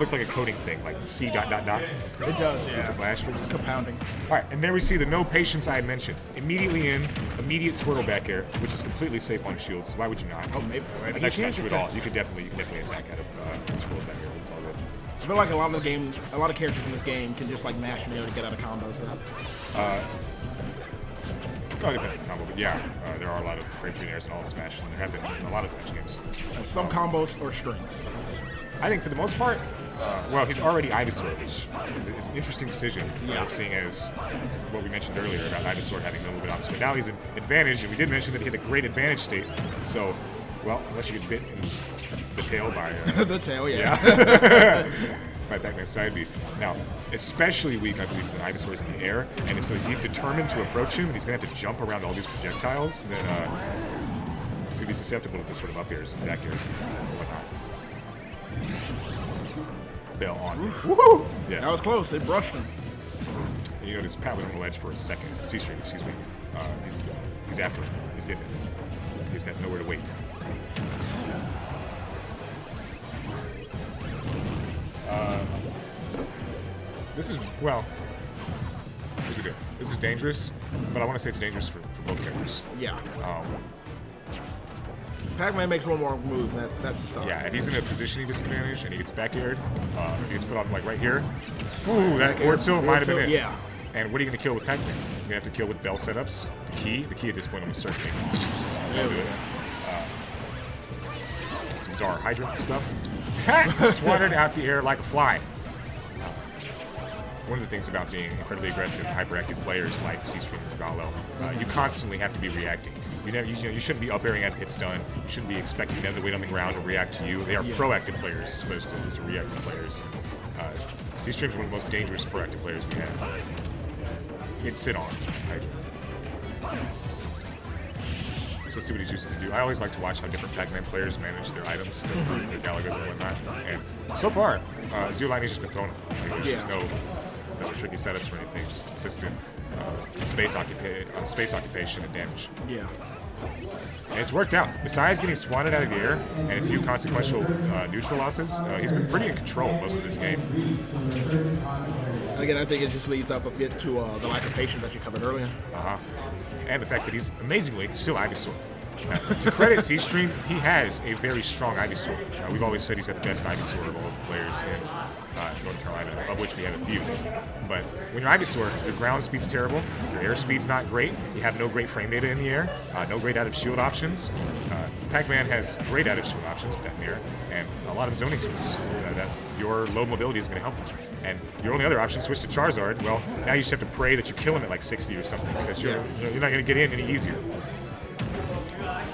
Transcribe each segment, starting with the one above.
looks like a coding thing, like C dot dot dot. It does, yeah. Triple asterisks. Compounding. All right, and there we see the no patience I had mentioned. Immediately in, immediate Squirtle back air, which is completely safe on shields. So why would you not? Oh, maybe. Right. That's actually not true at all. You could definitely attack out of Squirtles back air. It's all good. I feel like a lot of characters in this game can just like mash me to get out of combos. Well, it depends on the combo, but yeah, there are a lot of frame airs in all Smash, and there have been in a lot of Smash games. Some combos or strings. I think for the most part, well, he's already Ivysaur, which is an interesting decision, seeing as what we mentioned earlier about Ivysaur having no movement options. But now he's an advantage, and we did mention that he had a great advantage state. So, well, unless you get bit in the tail by... the tail, yeah. By Pac-Man side B. Now, especially weak, I believe, when Ivysaur's in the air, and if so he's determined to approach him, he's going to have to jump around all these projectiles, then he's going to be susceptible to this sort of up airs and back airs and whatnot. Bail on. Woohoo! Yeah. That was close. It brushed him. And you notice Pat went on the ledge for a second. CStream, excuse me. He's after him. He's getting it. He's got nowhere to wait. This is, well, this is good. This is dangerous, but I want to say it's dangerous for both characters. Yeah. Pac-Man makes one more move, and that's the start. Yeah, and he's in a positioning disadvantage, and he gets back aired. He gets put on, like, right here. Ooh, that forward tilt might have been it. Yeah. And what are you going to kill with Pac-Man? You're going to have to kill with bell setups. The key at this point almost certainly. Some Czar Hydra stuff. Swatted out the air like a fly. One of the things about being incredibly aggressive, hyperactive players like CStream and Gallo, you constantly have to be reacting. You shouldn't be up airing after it's done. You shouldn't be expecting them to wait on the ground to react to you. They are proactive players as opposed to reactive players. CStream is one of the most dangerous proactive players we have. He'd sit on. Right? So let's see what he chooses to do. I always like to watch how different Pac-Man players manage their items, their Galagos and whatnot. And so far, ZeoLightning's just been throwing them. There's just no tricky setups or anything, just consistent space occupation and damage. Yeah. And it's worked out. Besides getting swatted out of the air and a few consequential neutral losses, he's been pretty in control most of this game. Again, I think it just leads up a bit to the lack of patience that you covered earlier. And the fact that he's amazingly still Ivysaur. To credit CStream, he has a very strong Ivysaur. We've always said he's got the best Ivysaur of all the players in North Carolina, of which we have a few. But when you're Ivysaur, your ground speed's terrible, your air speed's not great, you have no great frame data in the air, no great out of shield options. Pac-Man has great out of shield options in the air, and a lot of zoning tools that your low mobility is going to help you. And your only other option, switch to Charizard, well, now you just have to pray that you kill him at like 60 or something, because you're not going to get in any easier.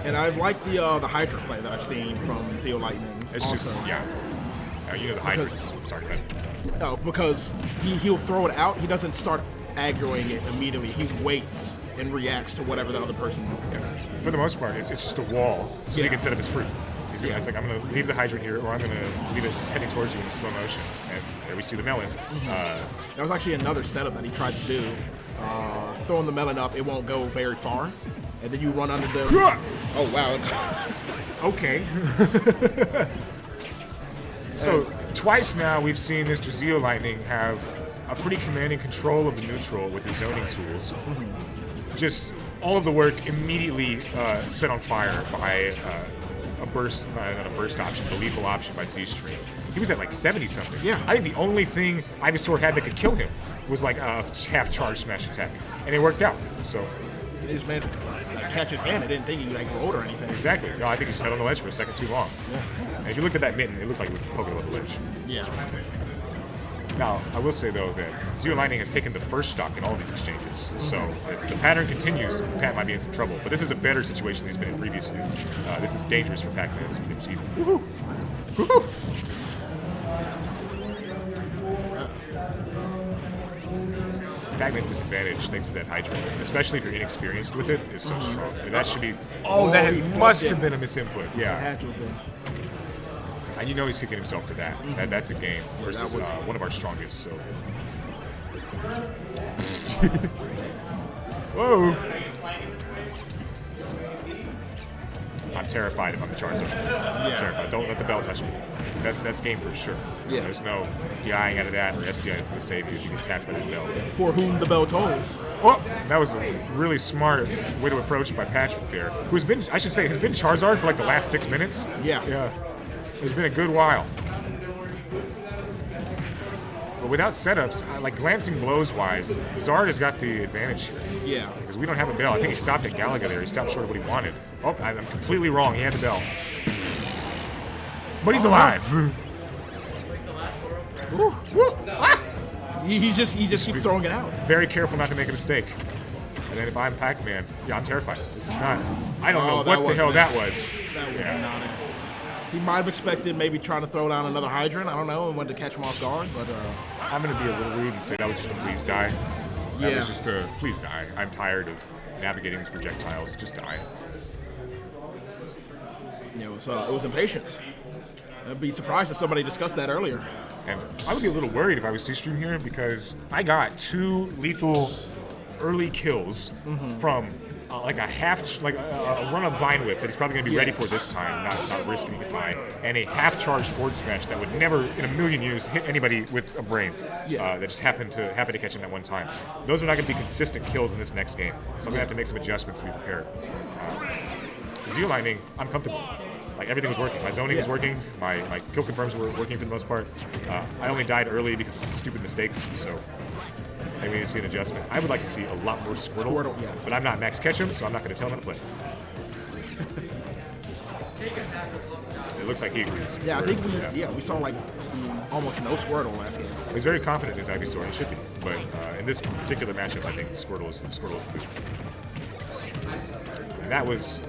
And I like the Hydra play that I've seen from ZeoLightning. It's also. Just, yeah. You know the Hydra is, sorry, no, because he'll throw it out. He doesn't start aggroing it immediately. He waits and reacts to whatever the other person does. Yeah. For the most part, it's just a wall, so he can set up his fruit. It's like, I'm going to leave the hydrant here, or I'm going to leave it heading towards you in slow motion. And there we see the melon. That was actually another setup that he tried to do. Throwing the melon up, it won't go very far. And then you run under the... Oh, wow. Okay. So, twice now we've seen Mr. ZeoLightning have a pretty commanding control of the neutral with his zoning tools. Just all of the work immediately set on fire by not a burst option, the lethal option by CStream. He was at like 70-something. Yeah. I think the only thing Ivysaur had that could kill him was like a half-charge smash attack. And it worked out, so... They just managed to catch his hand. I didn't think he like rolled or anything. Exactly. No, I think he just sat on the ledge for a second too long. Yeah. And if you looked at that mitten, it looked like it was poking over the ledge. Yeah. Now, I will say, though, that ZeoLightning has taken the first stock in all of these exchanges. So if the pattern continues, Pat might be in some trouble. But this is a better situation than he's been in previously. This is dangerous for Pac-Man as he finishes either. Woohoo! Woohoo! Pac-Man's disadvantage, thanks to that Hydra, especially if you're inexperienced with it, is so strong. I mean, that should be... Oh, that must have been a misinput. Yeah. It had to have been. And you know he's kicking himself for that. That's a game versus one of our strongest, so... Whoa! terrified if I'm the Charizard. I'm terrified. Don't let the bell touch me. That's game for sure. Yeah. There's no DIing out of that or SDI that's going to save you if you get tapped by the bell. For whom the bell tolls. Oh, that was a really smart way to approach by Patrick there, who's been, I should say, has been Charizard for like the last 6 minutes. Yeah. Yeah. It's been a good while. But without setups, like glancing blows-wise, Zard has got the advantage here. Yeah. Because we don't have a bell. I think he stopped at Galaga there. He stopped short of what he wanted. Oh, I'm completely wrong. He had the bell. But he's alive. Woo. Woo. Ah. He just keeps throwing it out. Very careful not to make a mistake. And then if I'm Pac-Man, yeah, I'm terrified. This is not. I don't know what the hell that was. That was not it. He might have expected maybe trying to throw down another hydrant. I don't know, and wanted to catch him off guard. But I'm gonna be a little rude and say that was just a please die. That was just a please die. I'm tired of navigating these projectiles. Just die. Yeah, it was impatience. I'd be surprised if somebody discussed that earlier. And I would be a little worried if I was CStream here because I got 2 lethal early kills from like a run-up Vine Whip that he's probably going to be ready for this time, not risking it by, and a half-charged forward smash that would never in a million years hit anybody with a brain. That just happened to catch him at one time. Those are not going to be consistent kills in this next game, so I'm going to have to make some adjustments to be prepared. ZeoLightning, I'm comfortable. Like everything was working. My zoning was working. My kill confirms were working for the most part. I only died early because of some stupid mistakes, so maybe we need to see an adjustment. I would like to see a lot more Squirtle, yes. but I'm not Max Ketchum, so I'm not going to tell him how to play. It looks like he agrees. Yeah, I think we saw like almost no Squirtle last game. He's very confident in his Ivysaur. He should be, but in this particular matchup, I think Squirtle is the good. And that was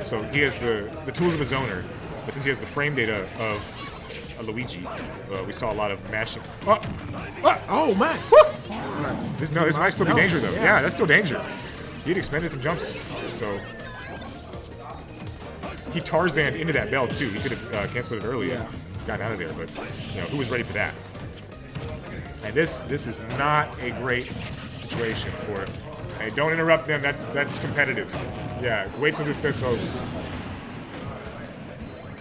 so he has the tools of a zoner, but since he has the frame data of a Luigi, we saw a lot of mashing. Oh man! This might still be danger though. Yeah, that's still danger. He'd expended some jumps, so he Tarzaned into that bell too. He could have canceled it early and gotten out of there, but who was ready for that? And this is not a great situation for him. Hey, don't interrupt them. That's competitive. Yeah, wait till this set's over.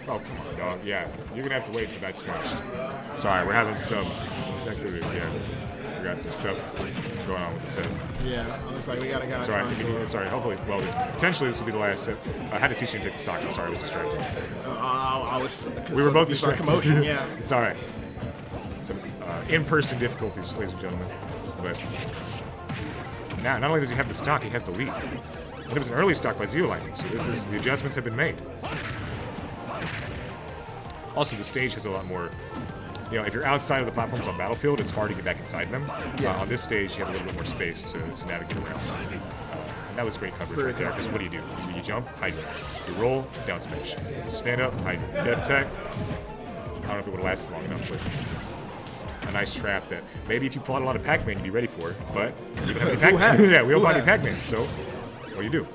Oh, come on, dog. Yeah, you're gonna have to wait till that's finished. Sorry, we're having some. We got some stuff going on with the set. Yeah, looks like we gotta go. Sorry. Hopefully, potentially this will be the last set. I had to teach him to take the socks. I'm sorry, I was distracted. We were both distracted. Commotion, yeah. It's all right. Some in-person difficulties, ladies and gentlemen. But now, not only does he have the stock, he has the lead. And it was an early stock by ZeoLightning, so the adjustments have been made. Also, the stage has a lot more. If you're outside of the platforms on Battlefield, it's hard to get back inside them. On this stage, you have a little bit more space to navigate around. And that was great coverage right there, because what do? You jump, hydrant. You roll, down smash. Stand up, hydrant. Dead attack. I don't know if it would have lasted long enough, but a nice trap that maybe if you fought a lot of Pac-Man, you'd be ready for, but you don't have any Pac-Man. Yeah, we all fought Pac-Man, so what you do?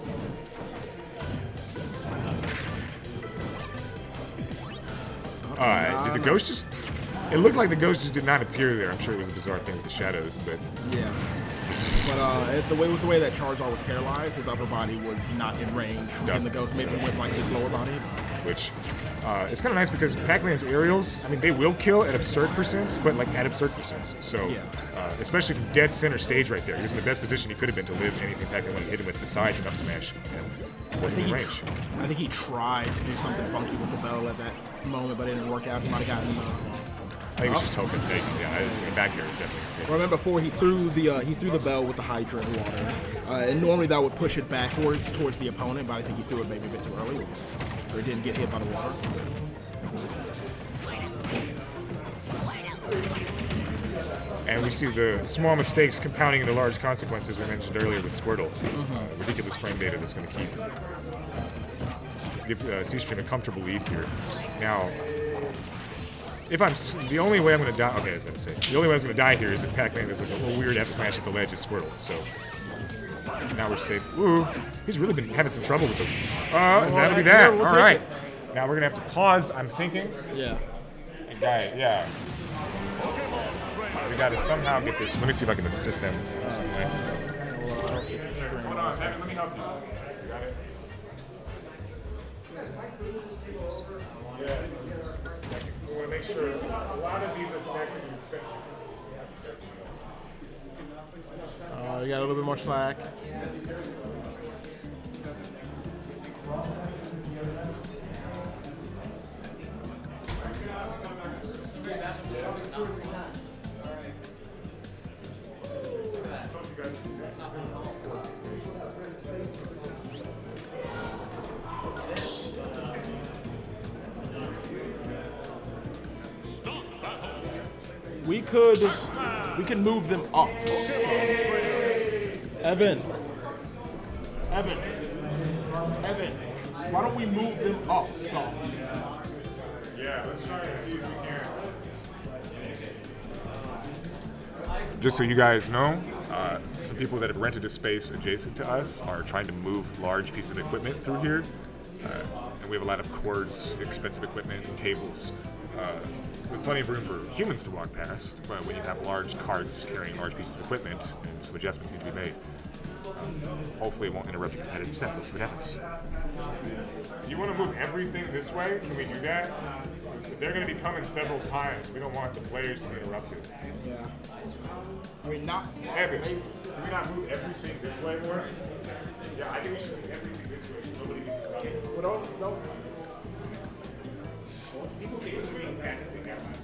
Did the ghost just... It looked like the ghost just did not appear there. I'm sure it was a bizarre thing with the shadows, but... Yeah. But the way that Charizard was paralyzed, his upper body was not in range from the ghost, maybe with like his lower body. Which, it's kind of nice because Pac-Man's aerials, I mean, they will kill at absurd percents, but like at absurd percents. So, especially from dead center stage right there, he was in the best position he could have been to live anything Pac-Man wanted to hit him with besides an up smash and working in range. I think he tried to do something funky with the bell at that moment, but it didn't work out. He might have gotten... I think he was just hoping. In back here, definitely. Well, remember before he threw the bell with the hydrant water, and normally that would push it backwards towards the opponent, but I think he threw it maybe a bit too early, or he didn't get hit by the water. And we see the small mistakes compounding into large consequences we mentioned earlier with Squirtle. Ridiculous frame data that's going to give CStream a comfortable lead here. Now, if I'm the only way I'm going to die, okay, let's say the only way I was going to die here is if Pac-Man is like a little weird F smash at the ledge at Squirtle. So now we're safe. Ooh, he's really been having some trouble with this. That'll be that. All right. Now we're gonna have to pause. I'm thinking. Yeah. Yeah. We got to somehow get this. Let me see if I can assist them. Hold on, let me help you. You got it. We want to make sure a lot of these effects are expensive. You got a little bit more slack. We could move them up. Evan, why don't we move them up some? Yeah, let's try to see if we can. Just so you guys know, some people that have rented a space adjacent to us are trying to move large pieces of equipment through here. And we have a lot of cords, expensive equipment, and tables. With plenty of room for humans to walk past, but when you have large carts carrying large pieces of equipment, some adjustments need to be made. Hopefully it won't interrupt the competitive set. Let's see what happens. You want to move everything this way? Can we do that? They're going to be coming several times. We don't want the players to be interrupted. Yeah. I mean, not. Evan, can we not move everything this way more? Yeah, I think we should move everything this way so nobody gets stuck. Well, no. People can swing past the thing outside.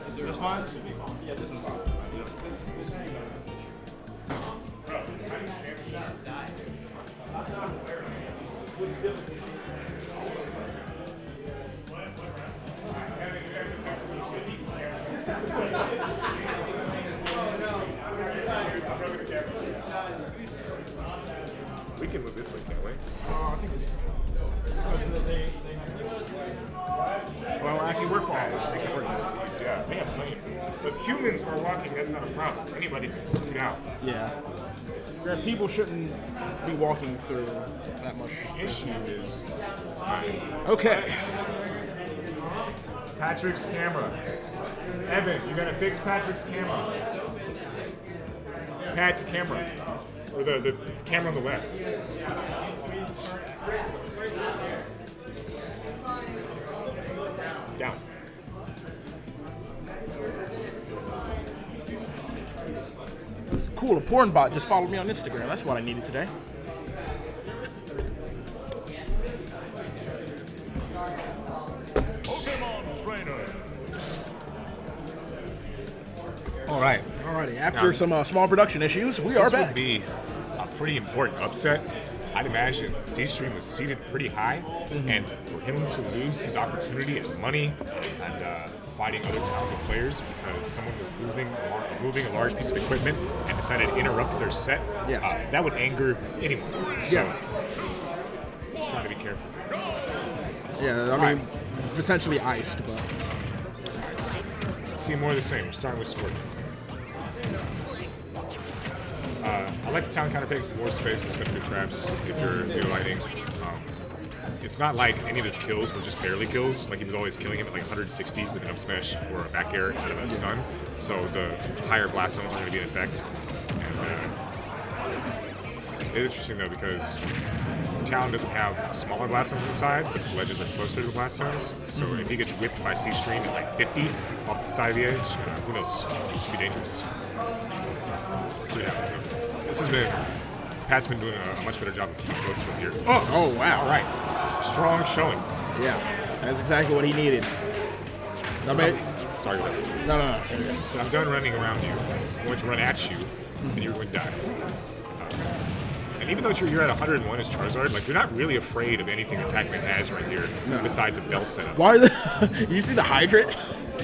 Is this fine? Yeah, this is fine. We can move this way, can't we? I think this is good. Well, actually, we're fine. Yeah, we have plenty of room. But humans are walking, that's not a problem. Anybody can scoot out. Yeah. People shouldn't be walking through that much. The issue is Okay. Patrick's camera. Evan, you gotta fix Patrick's camera. Pat's camera. Or the camera on the left. Down. Cool, a porn bot just followed me on Instagram. That's what I needed today. Alright. Alrighty, after some small production issues, we are This back. would be a pretty important upset. I'd imagine CStream was seated pretty high, and for him to lose his opportunity at money and fighting other talented players because someone was moving a large piece of equipment and decided to interrupt their set, Yes. That would anger anyone. So, Yeah. just trying to be careful. Yeah, I mean, potentially iced, but. See more of the same. We're starting with Squirt. I like the talent counter pick, more space to set up your traps if you're ZeoLightning. It's not like any of his kills were just barely kills. Like he was always killing him at like 160 with an up smash or a back air out of a stun. So the higher blast zones are going to be in effect. And it's interesting though because Talon doesn't have smaller blast zones on the sides, but his ledges are closer to the blast zones. So if he gets whipped by CStream at like 50 off the side of the edge, who knows? It could be dangerous. So yeah, this has been. Pat's been doing a much better job of keeping close from here. Oh, wow. All right. Strong showing. Yeah, that's exactly what he needed. No, Sorry about that. no. So I'm done running around you. I'm going to run at you, and you're going to die. And even though you're at 101 as Charizard, like you're not really afraid of anything that Pac-Man has right here, besides a bell setup. Why are the? You see the hydrant?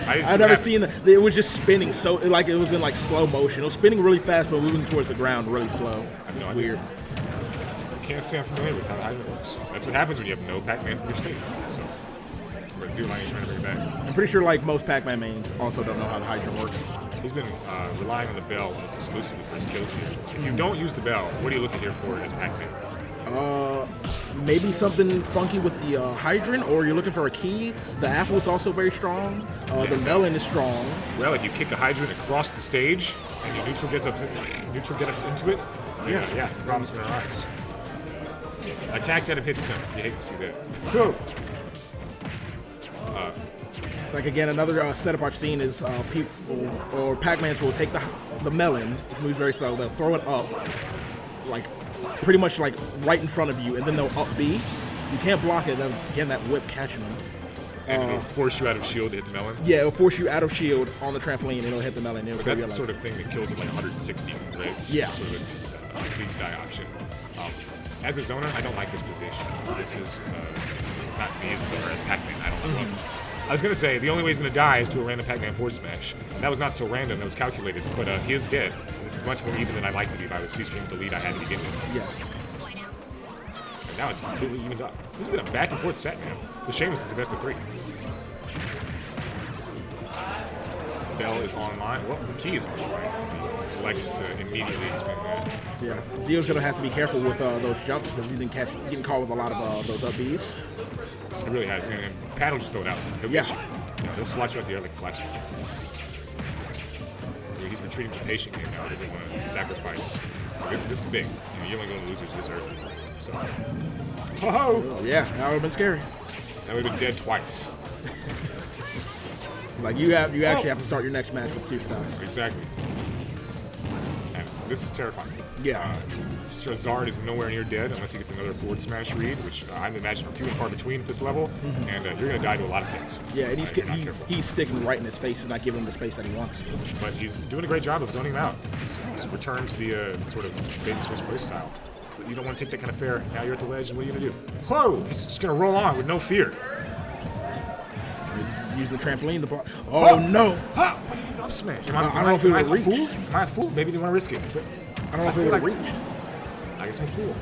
I've never seen that. It was just spinning so like it was in like slow motion. It was spinning really fast, but moving towards the ground really slow. It's weird. I can't say I'm familiar with how the hydrant works. That's what happens when you have no Pac-Mans in your state. So, but ZeoLightning trying to bring it back. I'm pretty sure like most Pac-Man mains also don't know how the hydrant works. He's been relying on the bell almost exclusively for his kills here. If you don't use the bell, what are you looking here for as Pac-Man? Maybe something funky with the hydrant, or you're looking for a key. The apple is also very strong. The melon is strong. Well, if you kick a hydrant across the stage and your neutral gets into it, yeah, some problems can arise. Attacked out of hit stun. You hate to see that. Go. Like again, another setup I've seen is people or Pac-Mans will take the melon, which moves very slow. They'll throw it up, like pretty much like right in front of you, and then they'll up B. You can't block it. Then again, that whip catching them. And it'll force you out of shield to hit the melon. Yeah, it'll force you out of shield on the trampoline, and it'll hit the melon. And it'll That's you the sort of thing that kills at like 160, right? Yeah. Sort of a please die option. As a zoner, I don't like this position. This is not me as a zoner, as Pac-Man. I don't like it. I was going to say, the only way he's going to die is to a random Pac-Man forward smash. That was not so random, that was calculated, but he is dead. This is much more even than I'd like to be by the CStream with the lead I had to begin with. Yes. And now it's completely evened up. This has been a back and forth set, man. So Sheamus is the best of 3. Bell is online. Well, the key is online. He likes to immediately expend that. So. Yeah. Zeo's going to have to be careful with those jumps because he's been getting caught with a lot of those up Bs. It really has. And Pat will just throw it out. He'll get you. He'll just watch you out the air like a classic. He's been treating the patient game now. He doesn't want to sacrifice. This is big. You only go to losers this early. So. Oh! Yeah, that would have been scary. That would have been dead twice. Like you actually have to start your next match with 2 stocks. Exactly. And this is terrifying. Yeah. Charizard is nowhere near dead unless he gets another forward smash read, which I imagine are few and far between at this level. And you're going to die to a lot of things. Yeah, and he's sticking right in his face and not giving him the space that he wants. But he's doing a great job of zoning him out. He's returned to the sort of bait and switch play style. But you don't want to take that kind of fare. Now you're at the ledge, and what are you going to do? Whoa! He's just going to roll on with no fear. Using the trampoline to block. Oh, no! Ha! Up smash. I don't know if it would have reached. Am I a fool? Maybe they want to risk it. But I don't know if it would have reached. I guess I'm a fool.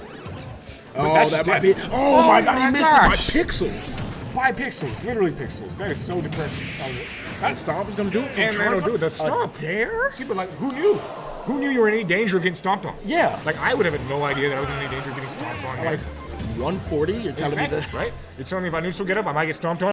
Oh, that might be. Oh my god, he missed it by pixels. By pixels, literally pixels. That is so depressing. That stomp is gonna do it for and that'll do it. The stomp. There? See, but like, who knew? Who knew you were in any danger of getting stomped on? Yeah. Like, I would have had no idea that I was in any danger of getting stomped on. Like 140? You're telling me that? Right? You're telling me if I neutral get up, I might get stomped on?